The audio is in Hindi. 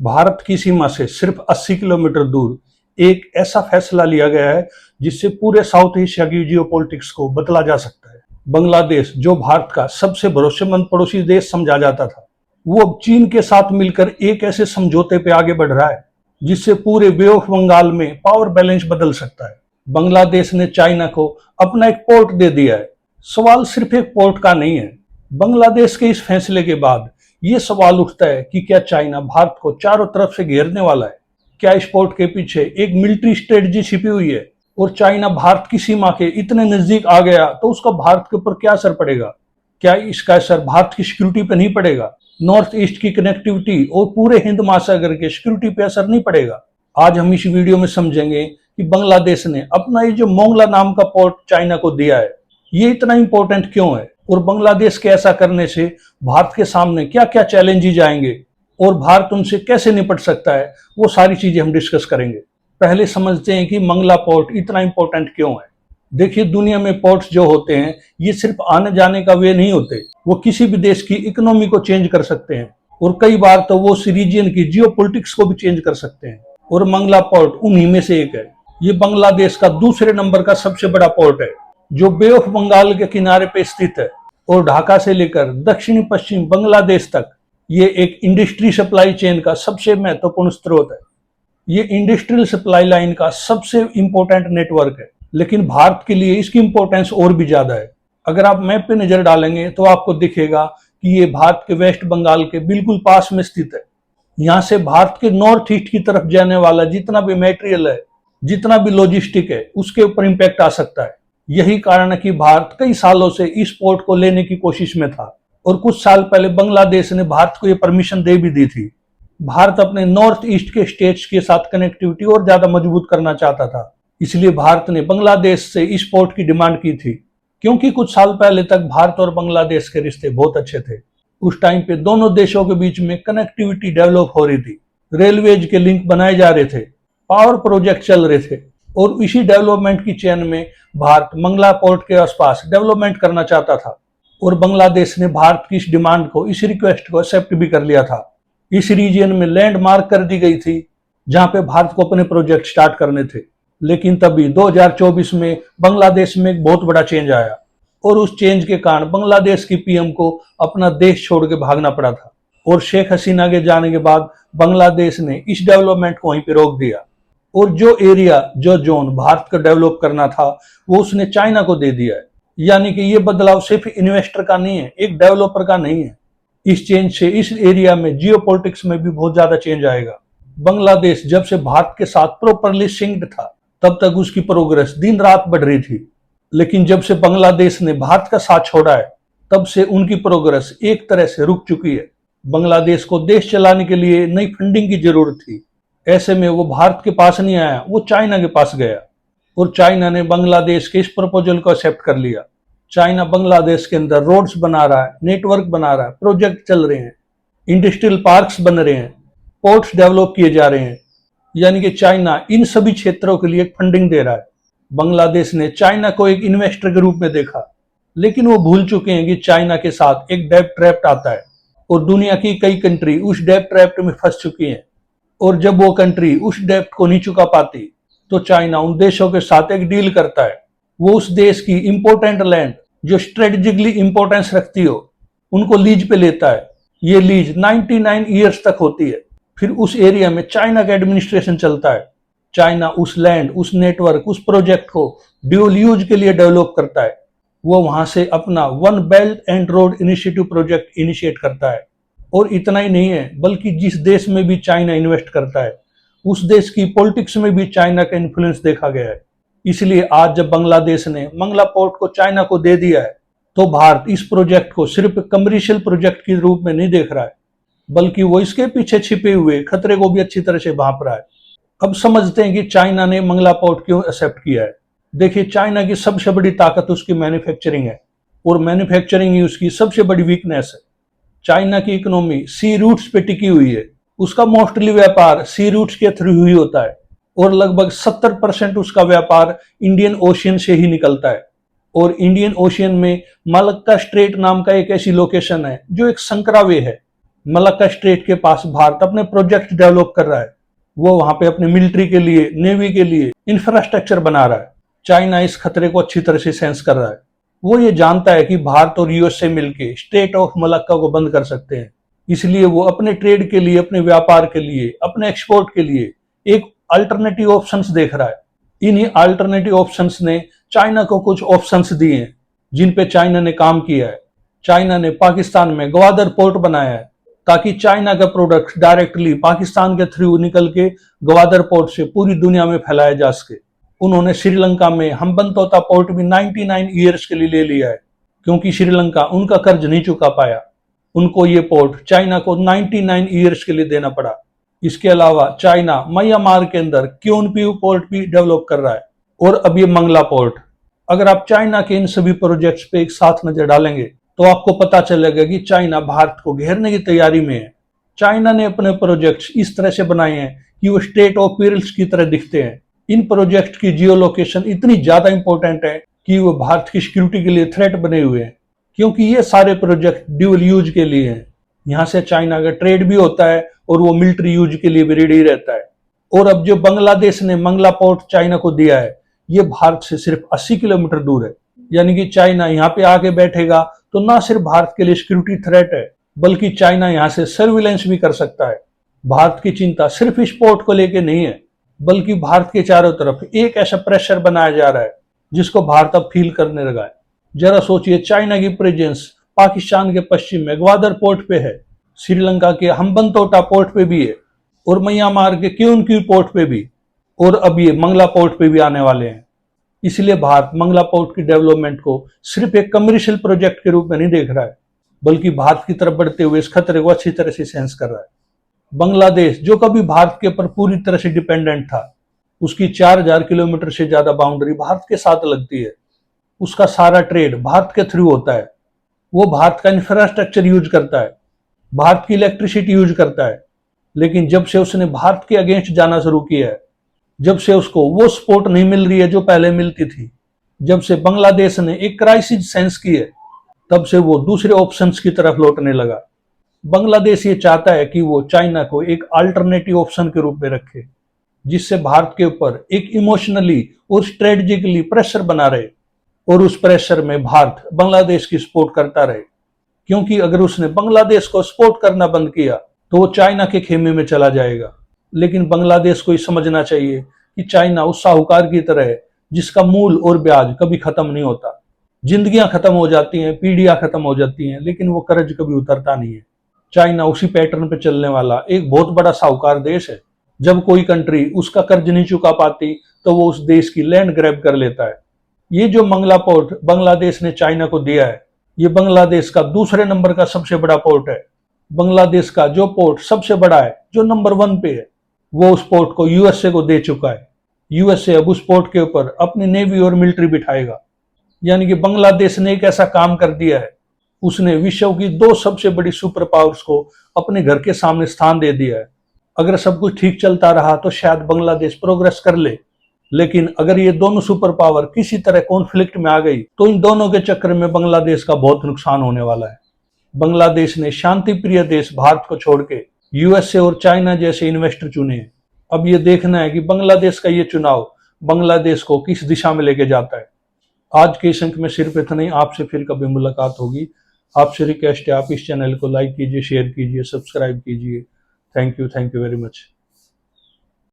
भारत की सीमा से सिर्फ 80 किलोमीटर दूर एक ऐसा फैसला लिया गया है जिससे पूरे साउथ एशिया की जियोपॉलिटिक्स को बदला जा सकता है। बांग्लादेश, जो भारत का सबसे भरोसेमंद पड़ोसी देश समझा जाता था, वो अब चीन के साथ मिलकर एक ऐसे समझौते पे आगे बढ़ रहा है जिससे पूरे बे ऑफ बंगाल में पावर बैलेंस बदल सकता है। बांग्लादेश ने चाइना को अपना एक पोर्ट दे दिया है। सवाल सिर्फ एक पोर्ट का नहीं है। बांग्लादेश के इस फैसले के बाद ये सवाल उठता है कि क्या चाइना भारत को चारों तरफ से घेरने वाला है? क्या इस पोर्ट के पीछे एक मिलिट्री स्ट्रेटजी छिपी हुई है? और चाइना भारत की सीमा के इतने नजदीक आ गया तो उसका भारत के ऊपर क्या असर पड़ेगा? क्या इसका असर भारत की सिक्योरिटी पे नहीं पड़ेगा? नॉर्थ ईस्ट की कनेक्टिविटी और पूरे हिंद महासागर के सिक्योरिटी पे असर नहीं पड़ेगा? आज हम इस वीडियो में समझेंगे कि बांग्लादेश ने अपना ये जो मोंगला नाम का पोर्ट चाइना को दिया है, ये इतना इंपॉर्टेंट क्यों है और बांग्लादेश के ऐसा करने से भारत के सामने क्या क्या चैलेंजेस आएंगे और भारत उनसे कैसे निपट सकता है, वो सारी चीजें हम डिस्कस करेंगे। पहले समझते हैं कि मंगला पोर्ट इतना इंपॉर्टेंट क्यों है। देखिए, दुनिया में पोर्ट्स जो होते हैं ये सिर्फ आने जाने का वे नहीं होते, वो किसी भी देश की इकोनॉमी को चेंज कर सकते हैं और कई बार तो वो उस रीजन की जियोपॉलिटिक्स को भी चेंज कर सकते हैं, और मंगला पोर्ट उन्हीं में से एक है। ये बांग्लादेश का दूसरे नंबर का सबसे बड़ा पोर्ट है जो बे ऑफ बंगाल के किनारे पे स्थित है, और ढाका से लेकर दक्षिणी पश्चिम बांग्लादेश तक ये एक इंडस्ट्री सप्लाई चेन का सबसे महत्वपूर्ण स्रोत है। ये इंडस्ट्रियल सप्लाई लाइन का सबसे इंपॉर्टेंट नेटवर्क है, लेकिन भारत के लिए इसकी इंपॉर्टेंस और भी ज्यादा है। अगर आप मैप पे नजर डालेंगे तो आपको दिखेगा कि ये भारत के वेस्ट बंगाल के बिल्कुल पास में स्थित है। यहाँ से भारत के नॉर्थ ईस्ट की तरफ जाने वाला जितना भी मटेरियल है, जितना भी लॉजिस्टिक है, उसके ऊपर इंपैक्ट आ सकता है। यही कारण है कि भारत कई सालों से इस पोर्ट को लेने की कोशिश में था, और कुछ साल पहले बांग्लादेश ने भारत को यह परमिशन दे भी दी थी। भारत अपने नॉर्थ ईस्ट के स्टेट्स के साथ कनेक्टिविटी और ज्यादा मजबूत करना चाहता था, इसलिए भारत ने बांग्लादेश से इस पोर्ट की डिमांड की थी। क्योंकि कुछ साल पहले तक भारत और बांग्लादेश के रिश्ते बहुत अच्छे थे। उस टाइम पे दोनों देशों के बीच में कनेक्टिविटी डेवलप हो रही थी, रेलवेज के लिंक बनाए जा रहे थे, पावर प्रोजेक्ट चल रहे थे, और इसी डेवलपमेंट की चेन में भारत मंगला पोर्ट के आसपास डेवलपमेंट करना चाहता था, और बांग्लादेश ने भारत की इस डिमांड को, इस रिक्वेस्ट को एक्सेप्ट भी कर लिया था। इस रीजन में लैंड मार्क कर दी गई थी जहां पे भारत को अपने प्रोजेक्ट स्टार्ट करने थे। लेकिन तभी 2024 में बांग्लादेश में एक बहुत बड़ा चेंज आया, और उस चेंज के कारण बांग्लादेश की पीएम को अपना देश छोड़ के भागना पड़ा था, और शेख हसीना के जाने के बाद बांग्लादेश ने इस डेवलपमेंट को वहीं पे रोक दिया, और जो एरिया, जो जोन भारत को डेवलप करना था वो उसने चाइना को दे दिया है। यानी कि ये बदलाव सिर्फ इन्वेस्टर का नहीं है, एक डेवलपर का नहीं है। इस चेंज से इस एरिया में जियोपॉलिटिक्स में भी बहुत ज्यादा चेंज आएगा। बांग्लादेश जब से भारत के साथ प्रॉपरली सिंक्ड था तब तक उसकी प्रोग्रेस दिन रात बढ़ रही थी, लेकिन जब से बांग्लादेश ने भारत का साथ छोड़ा है तब से उनकी प्रोग्रेस एक तरह से रुक चुकी है। बांग्लादेश को देश चलाने के लिए नई फंडिंग की जरूरत थी, ऐसे में वो भारत के पास नहीं आया, वो चाइना के पास गया, और चाइना ने बांग्लादेश के इस प्रपोजल को एक्सेप्ट कर लिया। चाइना बांग्लादेश के अंदर रोड्स बना रहा है, नेटवर्क बना रहा है, प्रोजेक्ट चल रहे हैं, इंडस्ट्रियल पार्क्स बन रहे हैं, पोर्ट्स डेवलप किए जा रहे हैं। यानी कि चाइना इन सभी क्षेत्रों के लिए फंडिंग दे रहा है। बांग्लादेश ने चाइना को एक इन्वेस्टर के रूप में देखा, लेकिन वो भूल चुके हैं कि चाइना के साथ एक डेब्ट ट्रैप आता है, और दुनिया की कई कंट्री उस डेब्ट ट्रैप में फंस चुकी हैं, और जब वो कंट्री उस डेब्ट को नहीं चुका पाती तो चाइना उन देशों के साथ एक डील करता है। वो उस देश की इंपॉर्टेंट लैंड जो स्ट्रेटेजिकली इंपॉर्टेंस रखती हो उनको लीज पे लेता है। ये लीज 99 ईयर्स तक होती है। फिर उस एरिया में चाइना का एडमिनिस्ट्रेशन चलता है। चाइना उस लैंड, उस नेटवर्क, उस प्रोजेक्ट को ड्यूल यूज के लिए डेवलप करता है। वो वहां से अपना one belt and road initiative project initiate करता है। और इतना ही नहीं है, बल्कि जिस देश में भी चाइना इन्वेस्ट करता है उस देश की पॉलिटिक्स में भी चाइना का इन्फ्लुएंस देखा गया है। इसलिए आज जब बांग्लादेश ने मंगला पोर्ट को चाइना को दे दिया है तो भारत इस प्रोजेक्ट को सिर्फ कमर्शियल प्रोजेक्ट के रूप में नहीं देख रहा है, बल्कि वो इसके पीछे छिपे हुए खतरे को भी अच्छी तरह से भांप रहा है। अब समझते हैं कि चाइना ने मंगला पोर्ट क्यों एक्सेप्ट किया है। देखिए, चाइना की सबसे बड़ी ताकत उसकी मैन्युफैक्चरिंग है, और मैन्युफैक्चरिंग ही उसकी सबसे बड़ी वीकनेस है। चाइना की इकोनॉमी सी रूट्स पे टिकी हुई है। उसका मोस्टली व्यापार सी रूट्स के थ्रू ही होता है, और लगभग 70% उसका व्यापार इंडियन ओशियन से ही निकलता है। और इंडियन ओशियन में मालक्का स्ट्रेट नाम का एक ऐसी लोकेशन है जो एक संकरा वे है। मलक्का स्ट्रेट के पास भारत अपने प्रोजेक्ट डेवलप कर रहा है। वो वहां पे अपने मिलिट्री के लिए, नेवी के लिए इंफ्रास्ट्रक्चर बना रहा है। चाइना इस खतरे को अच्छी तरह से सेंस कर रहा है। वो ये जानता है कि भारत और यूएसए मिलकर स्टेट ऑफ मलक्का को बंद कर सकते हैं। इसलिए वो अपने ट्रेड के लिए, अपने व्यापार के लिए, अपने एक्सपोर्ट के लिए एक अल्टरनेटिव ऑप्शंस देख रहा है। इन्हीं अल्टरनेटिव ऑप्शंस ने चाइना को कुछ ऑप्शंस दिए हैं जिन पे चाइना ने काम किया है। चाइना ने पाकिस्तान में ग्वादर पोर्ट बनाया है ताकि चाइना का प्रोडक्ट डायरेक्टली पाकिस्तान के थ्रू निकल के ग्वादर पोर्ट से पूरी दुनिया में फैलाया जा सके। उन्होंने श्रीलंका में हम्बनतोता पोर्ट भी 99 ईयर्स के लिए ले लिया है क्योंकि श्रीलंका उनका कर्ज नहीं चुका पाया। उनको ये पोर्ट चाइना को 99 ईयर्स के लिए देना पड़ा। इसके अलावा चाइना म्यांमार के अंदर क्योनप्यू पोर्ट भी डेवलप कर रहा है और अब ये मंगला पोर्ट। अगर आप चाइना के इन सभी प्रोजेक्ट्स पे एक साथ नजर डालेंगे तो आपको पता चलेगा कि चाइना भारत को घेरने की तैयारी में है। चाइना ने अपने प्रोजेक्ट्स इस तरह से बनाए हैं कि वो स्टेट ऑफ पेरिल्स की तरह दिखते हैं। इन प्रोजेक्ट की जियो लोकेशन इतनी ज्यादा इंपॉर्टेंट है कि वो भारत की सिक्योरिटी के लिए थ्रेट बने हुए हैं, क्योंकि ये सारे प्रोजेक्ट ड्यूअल यूज के लिए हैं। यहाँ से चाइना का ट्रेड भी होता है और वो मिलिट्री यूज के लिए भी रेडी रहता है। और अब जो बांग्लादेश ने मंगला पोर्ट चाइना को दिया है, ये भारत से सिर्फ 80 किलोमीटर दूर है। यानी कि चाइना यहाँ पे आके बैठेगा तो ना सिर्फ भारत के लिए सिक्योरिटी थ्रेट है, बल्कि चाइना यहाँ से सर्विलेंस भी कर सकता है। भारत की चिंता सिर्फ इस पोर्ट को लेके नहीं है, बल्कि भारत के चारों तरफ एक ऐसा प्रेशर बनाया जा रहा है जिसको भारत अब फील करने लगा है। जरा सोचिए, चाइना की प्रेजेंस पाकिस्तान के पश्चिम में ग्वादर पोर्ट पे है, श्रीलंका के हम्बनतोटा पोर्ट पे भी है और म्यांमार के क्योनक्यू पोर्ट पे भी, और अब ये मंगला पोर्ट पे भी आने वाले हैं। इसलिए भारत मंगला पोर्ट की डेवलपमेंट को सिर्फ एक कमर्शियल प्रोजेक्ट के रूप में नहीं देख रहा है, बल्कि भारत की तरफ बढ़ते हुए इस खतरे को अच्छी तरह से सेंस कर रहा है। बांग्लादेश, जो कभी भारत के ऊपर पूरी तरह से डिपेंडेंट था, उसकी 4000 किलोमीटर से ज्यादा बाउंड्री भारत के साथ लगती है। उसका सारा ट्रेड भारत के थ्रू होता है। वो भारत का इंफ्रास्ट्रक्चर यूज करता है, भारत की इलेक्ट्रिसिटी यूज करता है। लेकिन जब से उसने भारत के अगेंस्ट जाना शुरू किया है, जब से उसको वो सपोर्ट नहीं मिल रही है जो पहले मिलती थी, जब से बांग्लादेश ने एक क्राइसिस सेंस की है, तब से वो दूसरे ऑप्शंस की तरफ लौटने लगा। बांग्लादेश ये चाहता है कि वो चाइना को एक अल्टरनेटिव ऑप्शन के रूप में रखे, जिससे भारत के ऊपर एक इमोशनली और स्ट्रेटेजिकली प्रेशर बना रहे और उस प्रेशर में भारत बांग्लादेश की सपोर्ट करता रहे। क्योंकि अगर उसने बांग्लादेश को सपोर्ट करना बंद किया तो वो चाइना के खेमे में चला जाएगा। लेकिन बांग्लादेश को ये समझना चाहिए कि चाइना उस साहूकार की तरह है जिसका मूल और ब्याज कभी खत्म नहीं होता। जिंदगियां खत्म हो जाती हैं, पीढ़ियां खत्म हो जाती हैं, लेकिन वो कर्ज कभी उतरता नहीं है। चाइना उसी पैटर्न पे चलने वाला एक बहुत बड़ा साहूकार देश है। जब कोई कंट्री उसका कर्ज नहीं चुका पाती तो वो उस देश की लैंड ग्रैब कर लेता है। ये जो मंगला पोर्ट बांग्लादेश ने चाइना को दिया है, ये बांग्लादेश का दूसरे नंबर का सबसे बड़ा पोर्ट है। बांग्लादेश का जो पोर्ट सबसे बड़ा है, जो नंबर 1 पे है, वो उस पोर्ट को यूएसए को दे चुका है। यूएसए अब उस पोर्ट के ऊपर अपनी नेवी और मिलिट्री बिठाएगा। यानी कि बांग्लादेश ने एक ऐसा काम कर दिया है, उसने विश्व की 2 सबसे बड़ी सुपर पावर्स को अपने घर के सामने स्थान दे दिया है। अगर सब कुछ ठीक चलता रहा तो शायद बांग्लादेश प्रोग्रेस कर ले, लेकिन अगर ये दोनों सुपर पावर किसी तरह कॉन्फ्लिक्ट में आ गई तो इन दोनों के चक्कर में बांग्लादेश का बहुत नुकसान होने वाला है। बांग्लादेश ने शांति प्रिय देश भारत को छोड़ के यूएसए और चाइना जैसे इन्वेस्टर चुने हैं। अब ये देखना है कि बांग्लादेश का ये चुनाव बांग्लादेश को किस दिशा में लेके जाता है। आज के इस अंक में सिर्फ इतना ही। आपसे फिर कभी मुलाकात होगी। आपसे रिक्वेस्ट है, आप इस चैनल को लाइक कीजिए, शेयर कीजिए, सब्सक्राइब कीजिए। Thank you very much.